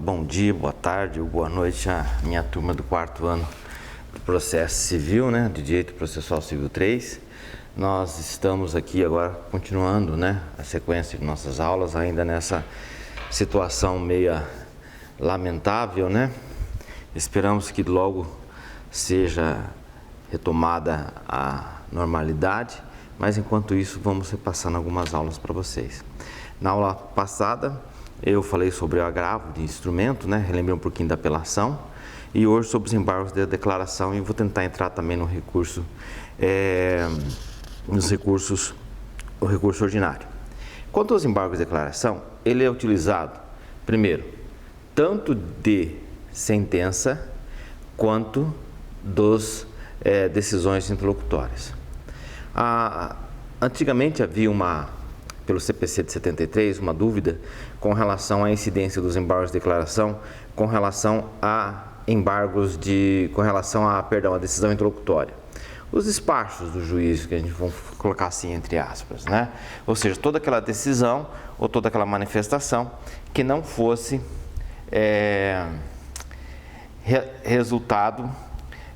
bom dia, boa tarde ou boa noite à minha turma do 4º ano do processo civil, né, de Direito Processual Civil 3. Nós estamos aqui agora continuando, né, a sequência de nossas aulas, ainda nessa situação meia lamentável, né. Esperamos que logo seja retomada a normalidade, mas enquanto isso vamos repassando algumas aulas para vocês. Na aula passada eu falei sobre o agravo de instrumento, né? Relembrei um pouquinho da apelação, e hoje sobre os embargos de declaração, e vou tentar entrar também no recurso, o recurso ordinário. Quanto aos embargos de declaração, ele é utilizado, primeiro, tanto de sentença quanto dos decisões interlocutórias. Antigamente havia pelo CPC de 73, uma dúvida com relação à incidência dos embargos de declaração com relação a a decisão interlocutória. Os despachos do juiz, que a gente vai colocar assim entre aspas, né? Ou seja, toda aquela decisão ou toda aquela manifestação que não fosse resultado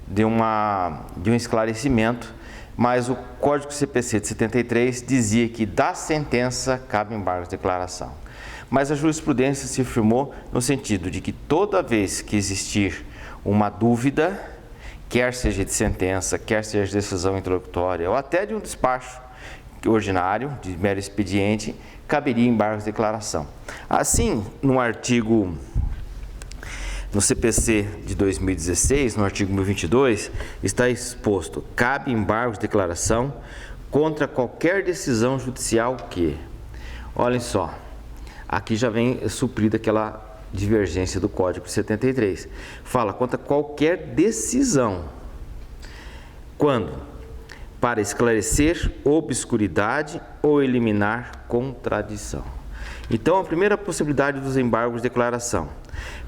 de um esclarecimento. Mas o Código CPC de 73 dizia que da sentença cabe embargo de declaração. Mas a jurisprudência se firmou no sentido de que toda vez que existir uma dúvida, quer seja de sentença, quer seja de decisão interlocutória ou até de um despacho ordinário, de mero expediente, caberia embargo de declaração. Assim, no CPC de 2016, no artigo 1022, está exposto: cabe embargo de declaração contra qualquer decisão judicial que... Olhem só, aqui já vem suprida aquela divergência do Código 73. Fala contra qualquer decisão. Quando? Para esclarecer obscuridade ou eliminar contradição. Então, a primeira possibilidade dos embargos de declaração: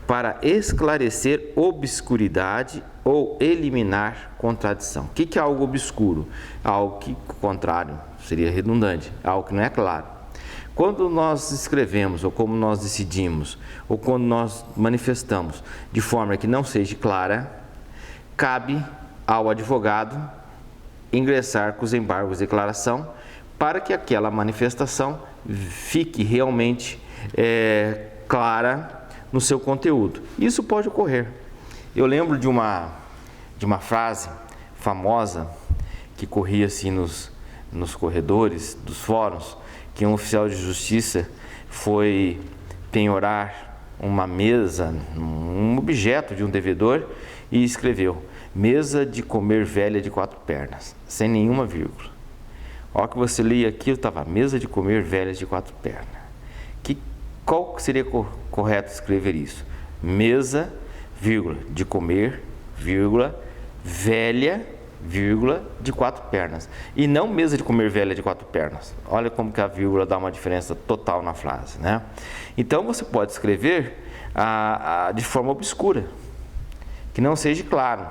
para esclarecer obscuridade ou eliminar contradição. O que é algo obscuro? Algo que, ao contrário, seria redundante, algo que não é claro. Quando nós escrevemos, ou como nós decidimos, ou quando nós manifestamos de forma que não seja clara, cabe ao advogado ingressar com os embargos de declaração para que aquela manifestação fique realmente clara no seu conteúdo. Isso pode ocorrer. Eu lembro de uma frase famosa que corria assim nos corredores dos fóruns, que um oficial de justiça foi penhorar uma mesa, um objeto de um devedor, e escreveu: mesa de comer velha de 4 pernas, sem nenhuma vírgula. A hora que você lia aquilo, estava mesa de comer velha de 4 pernas. Qual seria correto escrever isso? Mesa, vírgula, de comer, vírgula, velha, vírgula, de 4 pernas. E não mesa de comer velha de 4 pernas. Olha como que a vírgula dá uma diferença total na frase, né? Então, você pode escrever de forma obscura, que não seja claro.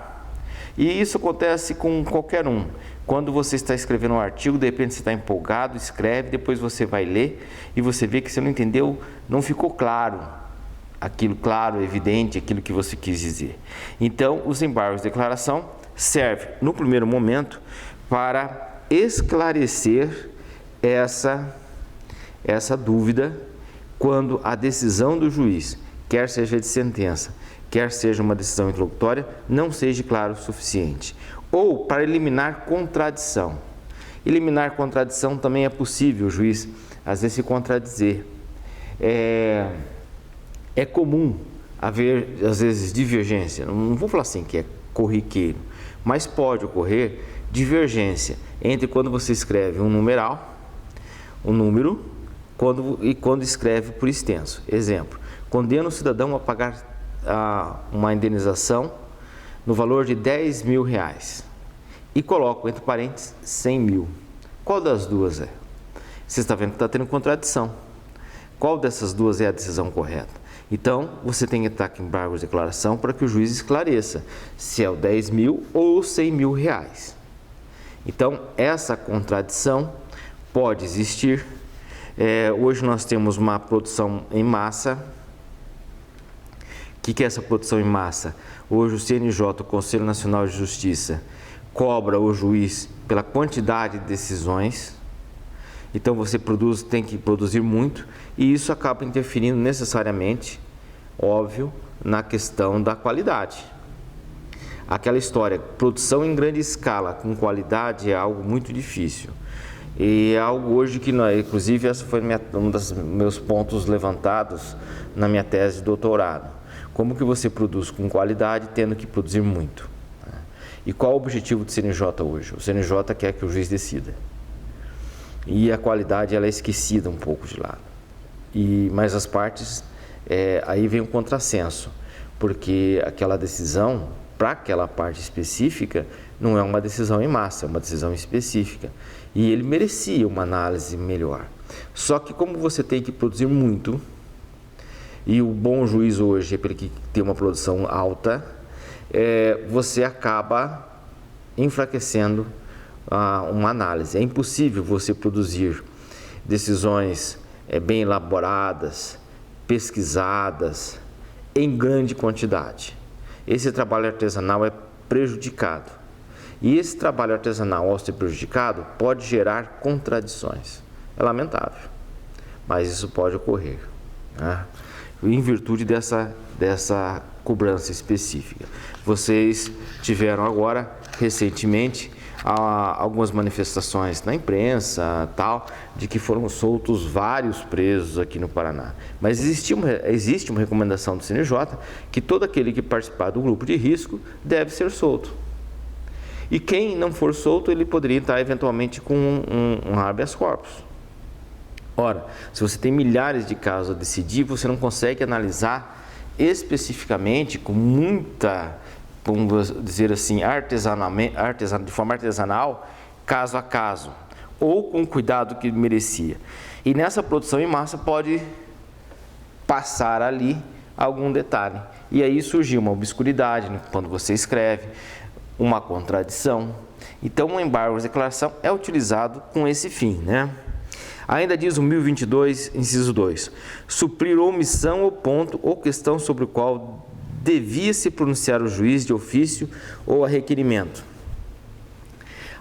E isso acontece com qualquer um. Quando você está escrevendo um artigo, de repente você está empolgado, escreve, depois você vai ler e você vê que você não entendeu, não ficou claro, evidente, aquilo que você quis dizer. Então, os embargos de declaração servem, no primeiro momento, para esclarecer essa dúvida quando a decisão do juiz, quer seja de sentença, quer seja uma decisão interlocutória, não seja claro o suficiente. Ou para eliminar contradição. Eliminar contradição também é possível, o juiz às vezes se contradizer. É comum haver, às vezes, divergência. Não vou falar assim que é corriqueiro, mas pode ocorrer divergência entre quando você escreve um numeral, um número, quando escreve por extenso. Exemplo: condena o cidadão a pagar uma indenização no valor de R$10.000 e coloco entre parênteses 100 mil. Qual das duas é? Você está vendo que está tendo contradição. Qual dessas duas é a decisão correta? Então, você tem que estar com embargo de declaração para que o juiz esclareça se é o 10 mil ou os 100 mil reais. Então, essa contradição pode existir. Hoje nós temos uma produção em massa O que é essa produção em massa? Hoje o CNJ, o Conselho Nacional de Justiça, cobra o juiz pela quantidade de decisões. Então você tem que produzir muito e isso acaba interferindo necessariamente, óbvio, na questão da qualidade. Aquela história, produção em grande escala com qualidade é algo muito difícil. E é algo hoje que, inclusive, esse foi um dos meus pontos levantados na minha tese de doutorado. Como que você produz com qualidade tendo que produzir muito? E qual o objetivo do CNJ hoje? O CNJ quer que o juiz decida. E a qualidade ela é esquecida um pouco de lado. Mas as partes, aí vem um contrassenso, porque aquela decisão, para aquela parte específica, não é uma decisão em massa, é uma decisão específica. E ele merecia uma análise melhor. Só que como você tem que produzir muito, e o bom juiz hoje é aquele que tem uma produção alta, você acaba enfraquecendo uma análise. É impossível você produzir decisões bem elaboradas, pesquisadas, em grande quantidade. Esse trabalho artesanal é prejudicado. E esse trabalho artesanal, ao ser prejudicado, pode gerar contradições. É lamentável, mas isso pode ocorrer, né? Em virtude dessa cobrança específica. Vocês tiveram agora, recentemente, algumas manifestações na imprensa, tal, de que foram soltos vários presos aqui no Paraná. Mas existe uma recomendação do CNJ que todo aquele que participar do grupo de risco deve ser solto. E quem não for solto, ele poderia estar eventualmente com um habeas corpus. Ora, se você tem milhares de casos a decidir, você não consegue analisar especificamente com muita, vamos dizer assim, de forma artesanal, caso a caso, ou com o cuidado que merecia. E nessa produção em massa pode passar ali algum detalhe. E aí surgiu uma obscuridade quando você escreve, uma contradição. Então o embargo de declaração é utilizado com esse fim, né? Ainda diz o 1022, inciso 2, suprir omissão ou ponto ou questão sobre o qual devia se pronunciar o juiz de ofício ou a requerimento.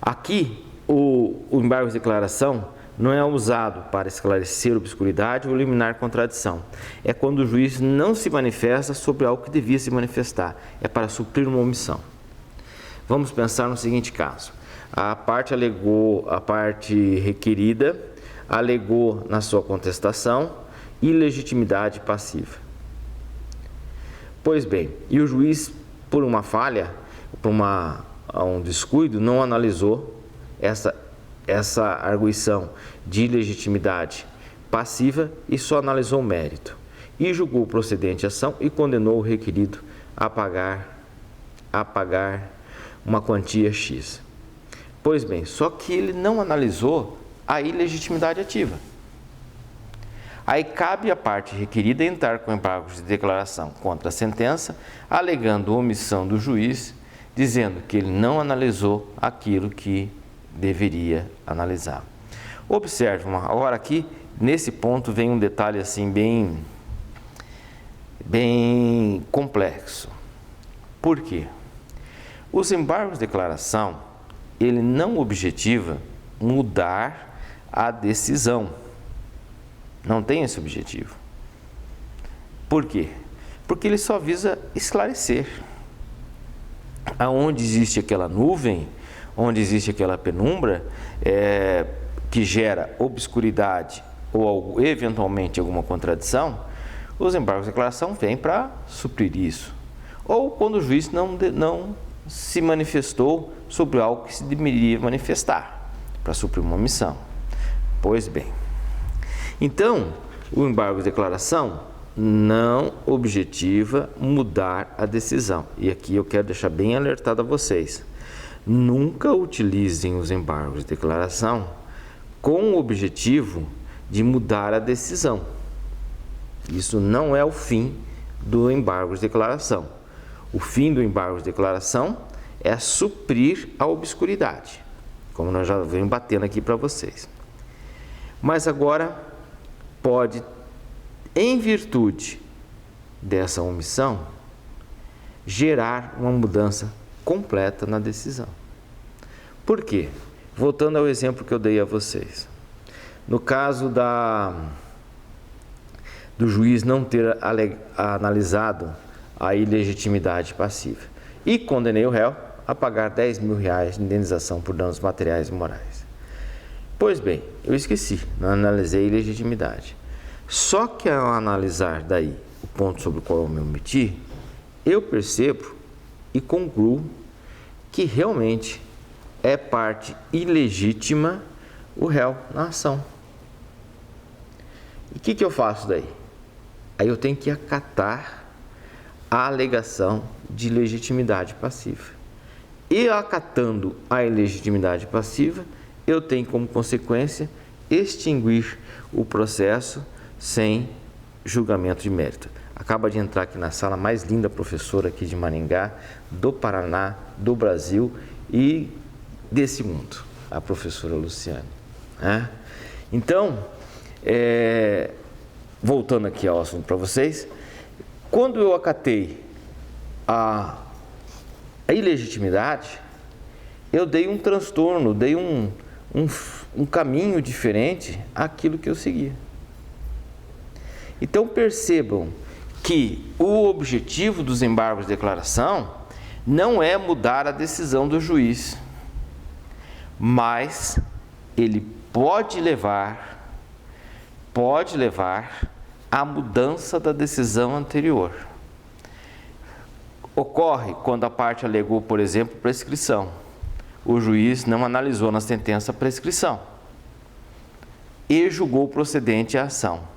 Aqui, o embargo de declaração não é usado para esclarecer obscuridade ou eliminar contradição. É quando o juiz não se manifesta sobre algo que devia se manifestar. É para suprir uma omissão. Vamos pensar no seguinte caso. A parte requerida alegou na sua contestação ilegitimidade passiva. Pois bem, e o juiz, por uma falha, por um descuido, não analisou essa arguição de ilegitimidade passiva e só analisou o mérito. E julgou procedente a ação e condenou o requerido a pagar uma quantia X. Pois bem, só que ele não analisou a ilegitimidade ativa. Aí cabe à parte requerida entrar com embargos de declaração contra a sentença, alegando omissão do juiz, dizendo que ele não analisou aquilo que deveria analisar. Observe, agora aqui, nesse ponto vem um detalhe assim bem complexo. Por quê? Os embargos de declaração, ele não objetiva mudar a decisão. Não tem esse objetivo. Por quê? Porque ele só visa esclarecer. Aonde existe aquela nuvem, onde existe aquela penumbra, que gera obscuridade ou eventualmente alguma contradição, os embargos de declaração vêm para suprir isso. Ou quando o juiz não se manifestou sobre algo que se deveria manifestar, para suprir uma omissão. Pois bem, então, o embargo de declaração não objetiva mudar a decisão. E aqui eu quero deixar bem alertado a vocês. Nunca utilizem os embargos de declaração com o objetivo de mudar a decisão. Isso não é o fim do embargo de declaração. O fim do embargo de declaração é suprir a obscuridade, como nós já vemos batendo aqui para vocês. Mas agora pode, em virtude dessa omissão gerar uma mudança completa na decisão. Por quê? Voltando ao exemplo que eu dei a vocês. No caso do juiz não ter analisado a ilegitimidade passiva e condenei o réu a pagar R$10.000 de indenização por danos materiais e morais. Pois bem, eu esqueci, não analisei a ilegitimidade. Só que ao analisar daí o ponto sobre o qual eu me omiti, eu percebo e concluo que realmente é parte ilegítima o réu na ação. E o que eu faço daí? Aí eu tenho que acatar a alegação de legitimidade passiva. E acatando a ilegitimidade passiva, eu tenho como consequência extinguir o processo sem julgamento de mérito. Acaba de entrar aqui na sala a mais linda professora aqui de Maringá, do Paraná, do Brasil e desse mundo, a professora Luciane. Então, voltando aqui ao assunto para vocês, quando eu acatei a ilegitimidade, eu dei um transtorno, dei um caminho diferente àquilo que eu seguia. Então percebam que o objetivo dos embargos de declaração não é mudar a decisão do juiz, mas ele pode levar à mudança da decisão anterior. Ocorre quando a parte alegou, por exemplo, prescrição. O juiz não analisou na sentença a prescrição e julgou procedente a ação.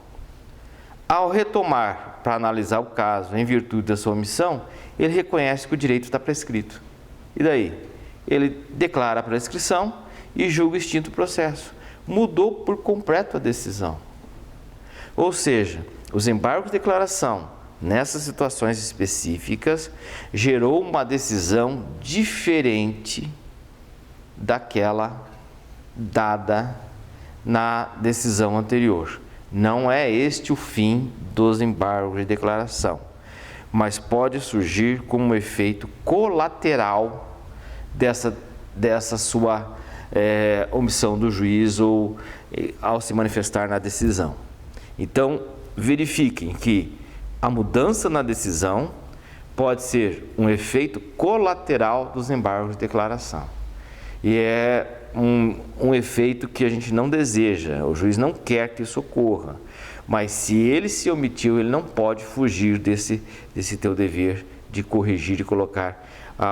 Ao retomar para analisar o caso em virtude da sua omissão, ele reconhece que o direito está prescrito. E daí? Ele declara a prescrição e julga extinto o processo. Mudou por completo a decisão. Ou seja, os embargos de declaração, nessas situações específicas, gerou uma decisão diferente daquela dada na decisão anterior. Não é este o fim dos embargos de declaração, mas pode surgir como um efeito colateral dessa sua omissão do juiz ou ao se manifestar na decisão. Então, verifiquem que a mudança na decisão pode ser um efeito colateral dos embargos de declaração. E é um efeito que a gente não deseja, o juiz não quer que isso ocorra, mas se ele se omitiu, ele não pode fugir desse teu dever de corrigir e colocar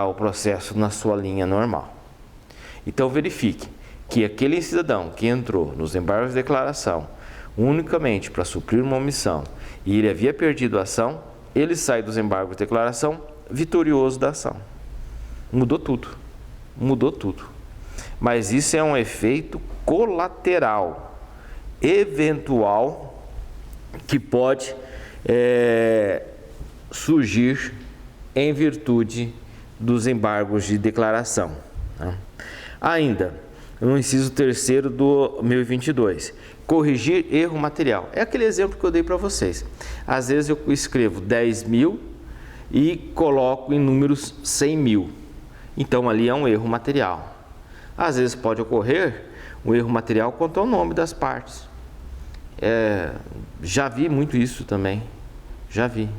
o processo na sua linha normal. Então verifique que aquele cidadão que entrou nos embargos de declaração unicamente para suprir uma omissão e ele havia perdido a ação, ele sai dos embargos de declaração vitorioso da ação. Mudou tudo. Mas isso é um efeito colateral, eventual, que pode surgir em virtude dos embargos de declaração. Ainda, no inciso 3º do 1022, corrigir erro material. É aquele exemplo que eu dei para vocês. Às vezes eu escrevo 10.000 e coloco em números 100.000. Então ali é um erro material. Às vezes pode ocorrer um erro material quanto ao nome das partes. Já vi muito isso também. Já vi.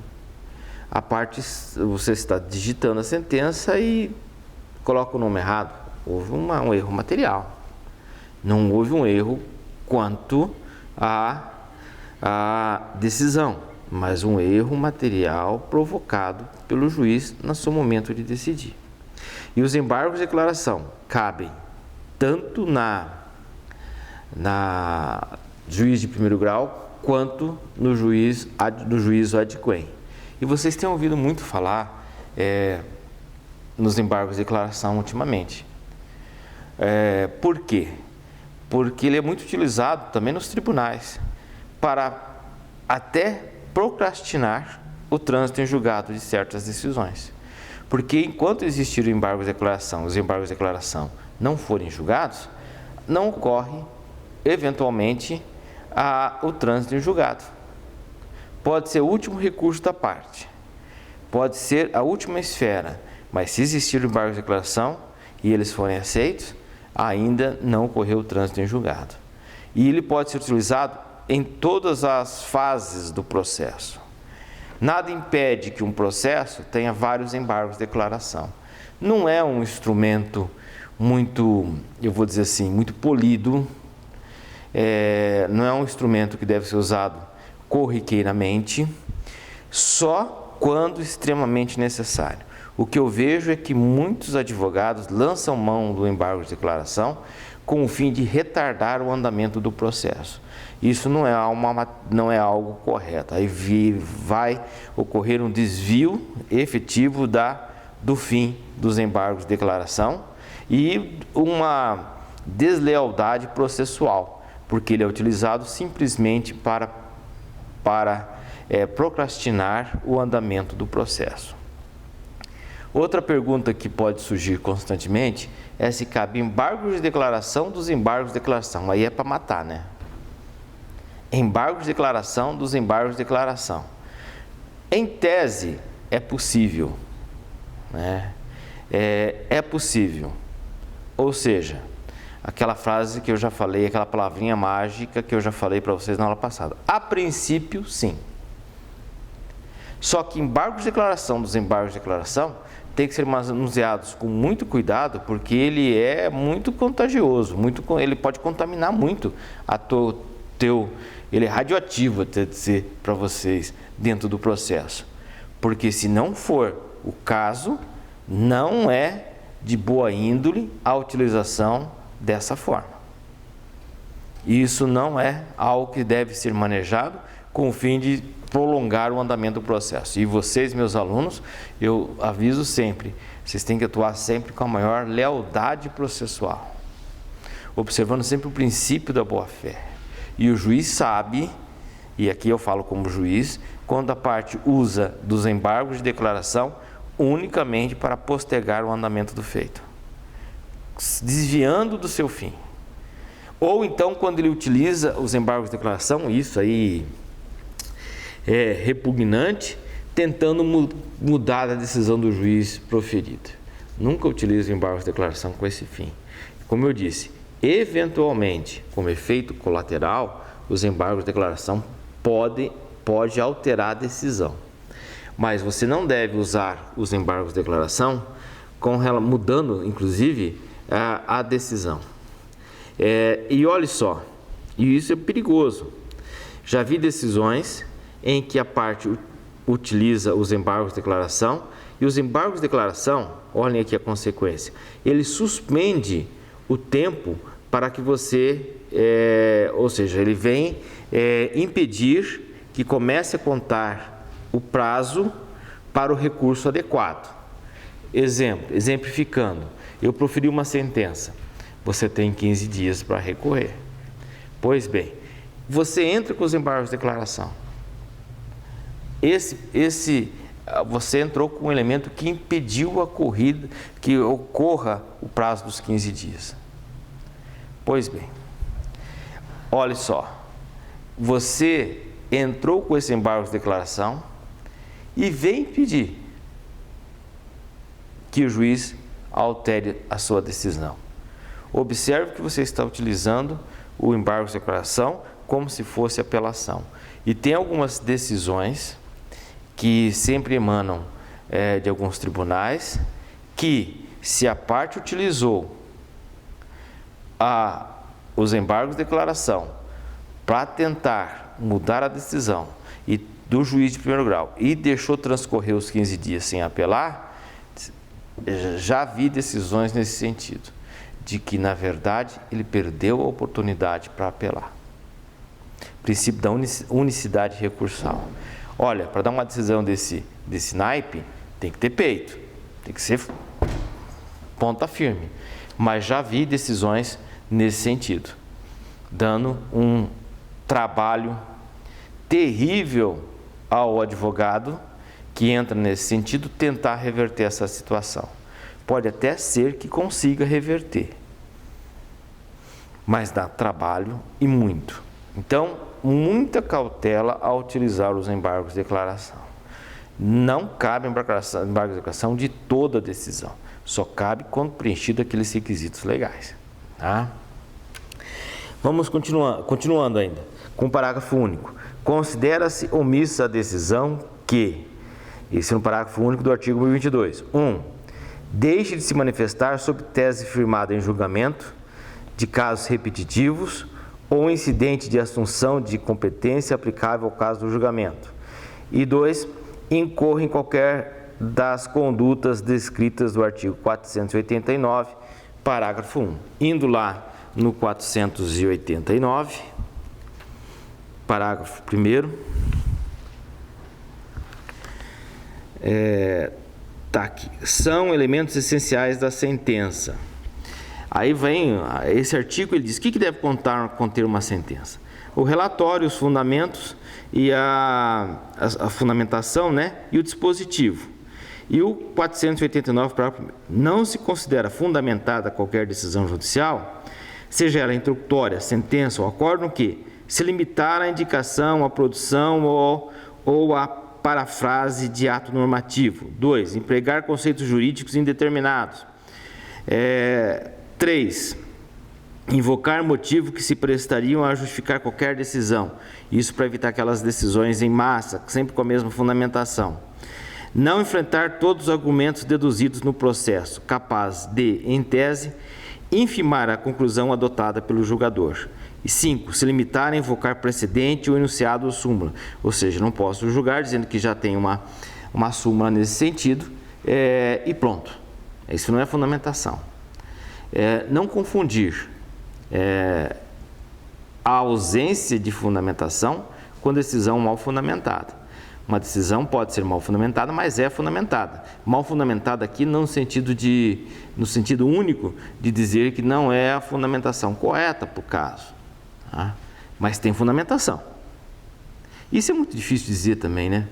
A parte, você está digitando a sentença e coloca o nome errado. Houve um erro material. Não houve um erro quanto à decisão, mas um erro material provocado pelo juiz no seu momento de decidir. E os embargos de declaração cabem tanto na juiz de primeiro grau quanto no juízo ad quem. E vocês têm ouvido muito falar nos embargos de declaração ultimamente. Por quê? Porque ele é muito utilizado também nos tribunais para até procrastinar o trânsito em julgado de certas decisões. Porque enquanto existir o embargo de declaração, os embargos de declaração não forem julgados, não ocorre, eventualmente, o trânsito em julgado. pode ser o último recurso da parte, pode ser a última esfera, mas se existir o embargo de declaração e eles forem aceitos, ainda não ocorreu o trânsito em julgado. E ele pode ser utilizado em todas as fases do processo. Nada impede que um processo tenha vários embargos de declaração. Não é um instrumento muito, eu vou dizer assim, muito polido, não é um instrumento que deve ser usado corriqueiramente, só quando extremamente necessário. O que eu vejo é que muitos advogados lançam mão do embargo de declaração com o fim de retardar o andamento do processo. Isso não é algo correto. Aí vai ocorrer um desvio efetivo do fim dos embargos de declaração e uma deslealdade processual, porque ele é utilizado simplesmente para procrastinar o andamento do processo. Outra pergunta que pode surgir constantemente é se cabe embargo de declaração dos embargos de declaração. Aí é para matar, né? Embargo de declaração dos embargos de declaração. Em tese, é possível, né? É possível. Ou seja, aquela frase que eu já falei, aquela palavrinha mágica que eu já falei para vocês na aula passada. A princípio, sim. Só que embargo de declaração dos embargos de declaração tem que ser manuseados com muito cuidado, porque ele é muito contagioso, ele pode contaminar muito ele é radioativo, até dizer para vocês, dentro do processo. Porque se não for o caso, não é de boa índole a utilização dessa forma. Isso não é algo que deve ser manejado com o fim de prolongar o andamento do processo. E vocês, meus alunos, eu aviso sempre, vocês têm que atuar sempre com a maior lealdade processual, observando sempre o princípio da boa-fé. E o juiz sabe, e aqui eu falo como juiz, quando a parte usa dos embargos de declaração unicamente para postergar o andamento do feito, desviando do seu fim. Ou então quando ele utiliza os embargos de declaração, isso aí é repugnante, tentando mudar a decisão do juiz proferida. Nunca utilize o embargo de declaração com esse fim. Como eu disse, eventualmente, como efeito colateral, os embargos de declaração pode alterar a decisão. Mas você não deve usar os embargos de declaração mudando, inclusive, a decisão. E olha só, e isso é perigoso. Já vi decisões em que a parte utiliza os embargos de declaração e os embargos de declaração, olhem aqui a consequência, ele suspende o tempo para que você, ou seja, ele vem impedir que comece a contar o prazo para o recurso adequado. Exemplificando, eu proferi uma sentença, você tem 15 dias para recorrer. Pois bem, você entra com os embargos de declaração. Você entrou com um elemento que impediu que ocorra o prazo dos 15 dias. Pois bem, olha só, você entrou com esse embargo de declaração e vem pedir que o juiz altere a sua decisão. Observe que você está utilizando o embargo de declaração como se fosse apelação. E tem algumas decisões que sempre emanam de alguns tribunais, que se a parte utilizou os embargos de declaração para tentar mudar a decisão do juiz de primeiro grau e deixou transcorrer os 15 dias sem apelar, já vi decisões nesse sentido, de que na verdade ele perdeu a oportunidade para apelar. Princípio da unicidade recursal. Olha, para dar uma decisão desse naipe, tem que ter peito, tem que ser ponta firme. Mas já vi decisões nesse sentido, dando um trabalho terrível ao advogado que entra nesse sentido, tentar reverter essa situação. Pode até ser que consiga reverter, mas dá trabalho e muito. Então, muita cautela ao utilizar os embargos de declaração. Não cabe embargo de declaração de toda a decisão. Só cabe quando preenchido aqueles requisitos legais. Tá? Vamos continuando ainda, com o parágrafo único. Considera-se omissa a decisão que, esse é no parágrafo único do artigo 1022, 1. Deixe de se manifestar sob tese firmada em julgamento de casos repetitivos ou incidente de assunção de competência aplicável ao caso do julgamento. E 2. Incorra em qualquer das condutas descritas do artigo 489, parágrafo 1. Indo lá no 489, parágrafo 1º, tá aqui. São elementos essenciais da sentença. Aí vem, esse artigo, ele diz, o que deve conter uma sentença? O relatório, os fundamentos e a fundamentação, né? E o dispositivo. E o 489, parágrafo 1º, não se considera fundamentada qualquer decisão judicial, seja ela introdutória, sentença ou acórdão, que se limitar à indicação, à produção ou à parafrase de ato normativo. 2. Empregar conceitos jurídicos indeterminados. 3. Invocar motivo que se prestariam a justificar qualquer decisão. Isso para evitar aquelas decisões em massa, sempre com a mesma fundamentação. Não enfrentar todos os argumentos deduzidos no processo, capaz de, em tese, infimar a conclusão adotada pelo julgador. E 5. Se limitar a invocar precedente ou enunciado ou súmula. Ou seja, não posso julgar dizendo que já tem uma súmula nesse sentido e pronto. Isso não é fundamentação. Não confundir a ausência de fundamentação com decisão mal fundamentada. Uma decisão pode ser mal fundamentada, mas é fundamentada. Mal fundamentada aqui no sentido único de dizer que não é a fundamentação correta para o caso. Tá? Mas tem fundamentação. Isso é muito difícil de dizer também, né?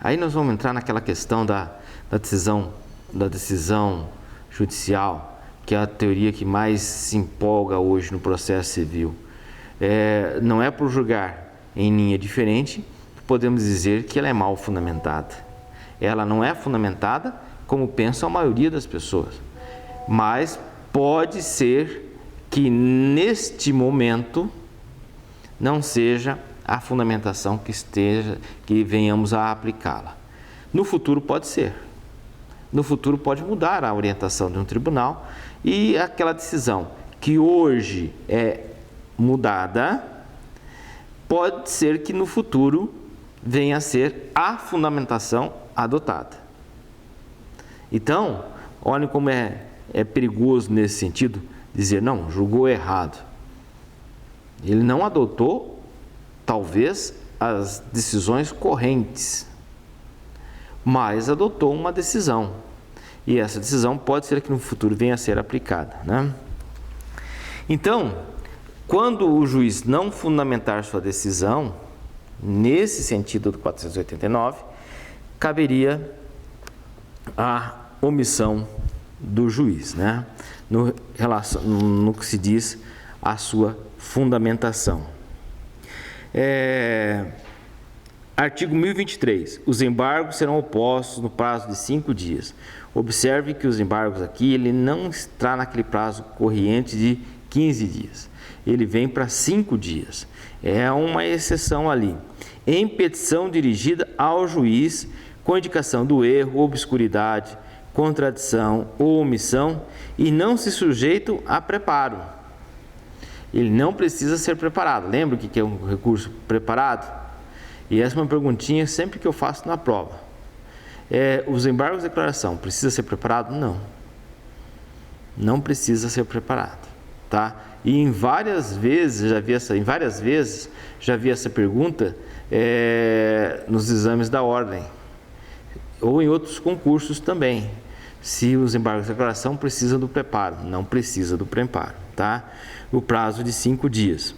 Aí nós vamos entrar naquela questão da decisão judicial, que é a teoria que mais se empolga hoje no processo civil. Não é por julgar em linha diferente que podemos dizer que ela é mal fundamentada. Ela não é fundamentada como pensa a maioria das pessoas, mas pode ser que neste momento não seja a fundamentação que venhamos a aplicá-la. No futuro pode ser. No futuro pode mudar a orientação de um tribunal e aquela decisão que hoje é mudada, pode ser que no futuro venha a ser a fundamentação adotada. Então, olhem como é perigoso nesse sentido dizer, não, julgou errado. Ele não adotou, talvez, as decisões correntes, mas adotou uma decisão. E essa decisão pode ser que no futuro venha a ser aplicada, né? Então, quando o juiz não fundamentar sua decisão, nesse sentido do 489, caberia a omissão do juiz, né? No que se diz a sua fundamentação. Artigo 1023. Os embargos serão opostos no prazo de 5 dias. Observe que os embargos aqui, ele não está naquele prazo corrente de 15 dias. Ele vem para 5 dias. É uma exceção ali. Em petição dirigida ao juiz, com indicação do erro, obscuridade, contradição ou omissão, e não se sujeitam a preparo. Ele não precisa ser preparado. Lembra o que é um recurso preparado? E essa é uma perguntinha sempre que eu faço na prova. Os embargos de declaração, precisa ser preparado? Não. Não precisa ser preparado. Tá? E em várias vezes já vi essa pergunta nos exames da ordem. Ou em outros concursos também. Se os embargos de declaração precisam do preparo. Não precisa do preparo. Tá? O prazo de 5 dias.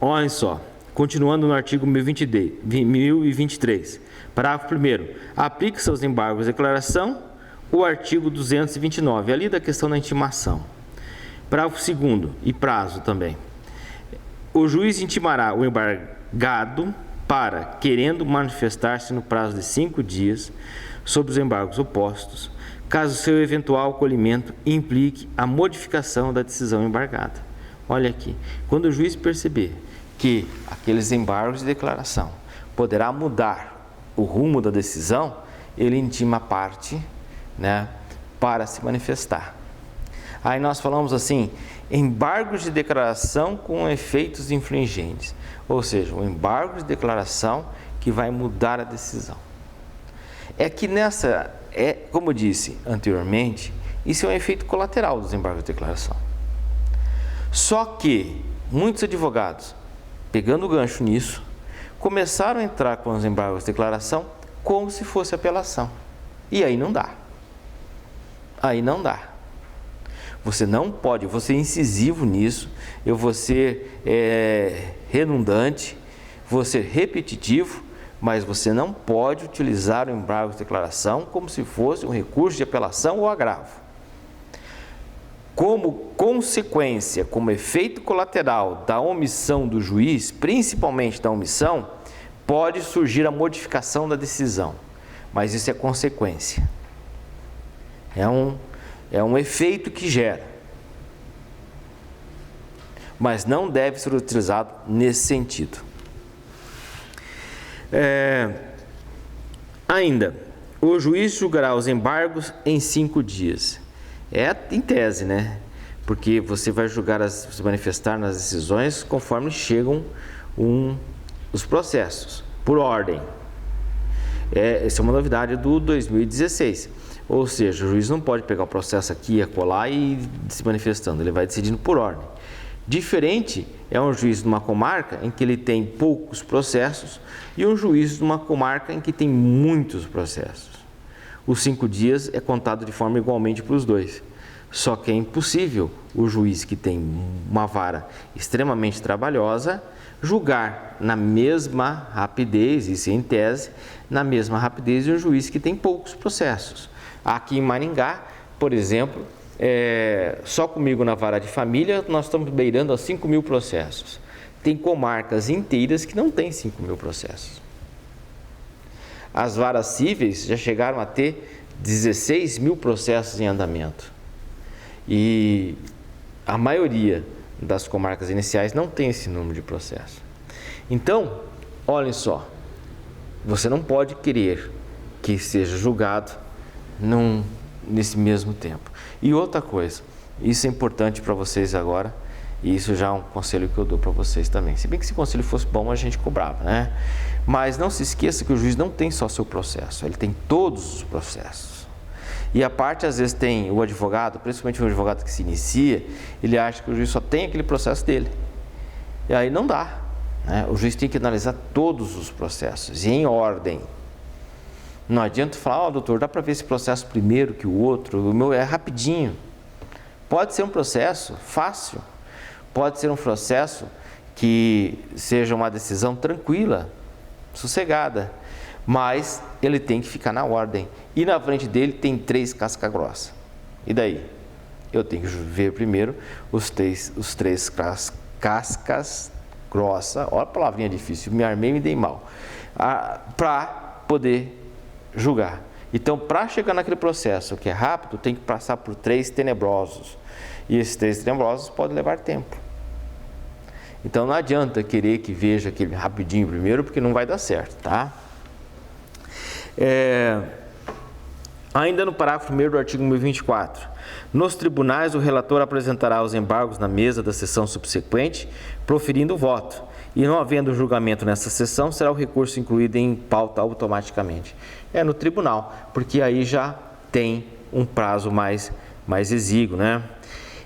Olhem só, continuando no artigo 1023, parágrafo 1º, aplica-se aos embargos de declaração o artigo 229, ali da questão da intimação. Parágrafo 2º e prazo também. O juiz intimará o embargado para, querendo manifestar-se no prazo de 5 dias sobre os embargos opostos, caso seu eventual acolhimento implique a modificação da decisão embargada. Olha aqui, quando o juiz perceber que aqueles embargos de declaração poderá mudar o rumo da decisão, ele intima a parte, né, para se manifestar. Aí nós falamos assim, embargos de declaração com efeitos infringentes, ou seja, um embargo de declaração que vai mudar a decisão. É que como eu disse anteriormente, isso é um efeito colateral dos embargos de declaração. Só que muitos advogados, pegando o gancho nisso, começaram a entrar com os embargos de declaração como se fosse apelação. E aí não dá. Aí não dá. Você não pode, eu vou ser incisivo nisso, eu vou ser redundante, vou ser repetitivo, mas você não pode utilizar o embargo de declaração como se fosse um recurso de apelação ou agravo. Como consequência, como efeito colateral da omissão do juiz, principalmente da omissão, pode surgir a modificação da decisão, mas isso é consequência. É um efeito que gera, mas não deve ser utilizado nesse sentido. Ainda, o juiz julgará os embargos em 5 dias. É em tese, né? Porque você vai julgar, se manifestar nas decisões conforme chegam os processos, por ordem. Essa é uma novidade do 2016. Ou seja, o juiz não pode pegar o processo aqui, acolá e se manifestando, ele vai decidindo por ordem. Diferente é um juiz de uma comarca em que ele tem poucos processos e um juiz de uma comarca em que tem muitos processos. Os 5 dias é contado de forma igualmente para os dois. Só que é impossível o juiz que tem uma vara extremamente trabalhosa julgar na mesma rapidez, isso em tese, na mesma rapidez de um juiz que tem poucos processos. Aqui em Maringá, por exemplo, só comigo na vara de família, nós estamos beirando a 5.000 processos. Tem comarcas inteiras que não têm 5.000 processos. As varas cíveis já chegaram a ter 16.000 processos em andamento. E a maioria das comarcas iniciais não tem esse número de processos. Então, olhem só, você não pode querer que seja julgado nesse mesmo tempo. E outra coisa, isso é importante para vocês agora, e isso já é um conselho que eu dou para vocês também. Se bem que se o conselho fosse bom, a gente cobrava, né? Mas não se esqueça que o juiz não tem só seu processo, ele tem todos os processos. E a parte, às vezes, tem o advogado, principalmente o advogado que se inicia, ele acha que o juiz só tem aquele processo dele. E aí não dá, né? O juiz tem que analisar todos os processos, e em ordem. Não adianta falar, doutor, dá para ver esse processo primeiro que o outro, o meu é rapidinho. Pode ser um processo fácil, pode ser um processo que seja uma decisão tranquila, sossegada, mas ele tem que ficar na ordem. E na frente dele tem 3 casca grossa. E daí? Eu tenho que ver primeiro os três cascas grossa, olha a palavrinha difícil, me armei e me dei mal, para poder julgar. Então, para chegar naquele processo que é rápido, tem que passar por 3 tenebrosos. E esses 3 tenebrosos podem levar tempo. Então, não adianta querer que veja aquele rapidinho primeiro, porque não vai dar certo, tá? Ainda no parágrafo 1º do artigo 1024, nos tribunais o relator apresentará os embargos na mesa da sessão subsequente, proferindo o voto, e não havendo julgamento nessa sessão, será o recurso incluído em pauta automaticamente. É no tribunal, porque aí já tem um prazo mais exíguo, né?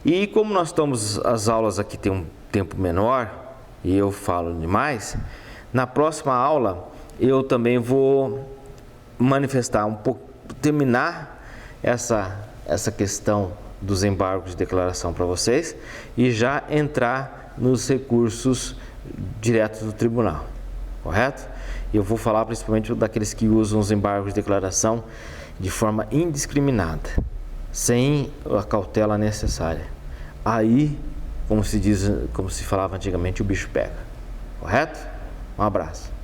E como nós estamos, as aulas aqui tem um tempo menor, e eu falo demais, na próxima aula eu também vou manifestar um pouco, terminar essa questão dos embargos de declaração para vocês e já entrar nos recursos diretos do tribunal, correto? Eu vou falar principalmente daqueles que usam os embargos de declaração de forma indiscriminada, sem a cautela necessária. aí, como se falava antigamente, o bicho pega. Correto? Um abraço.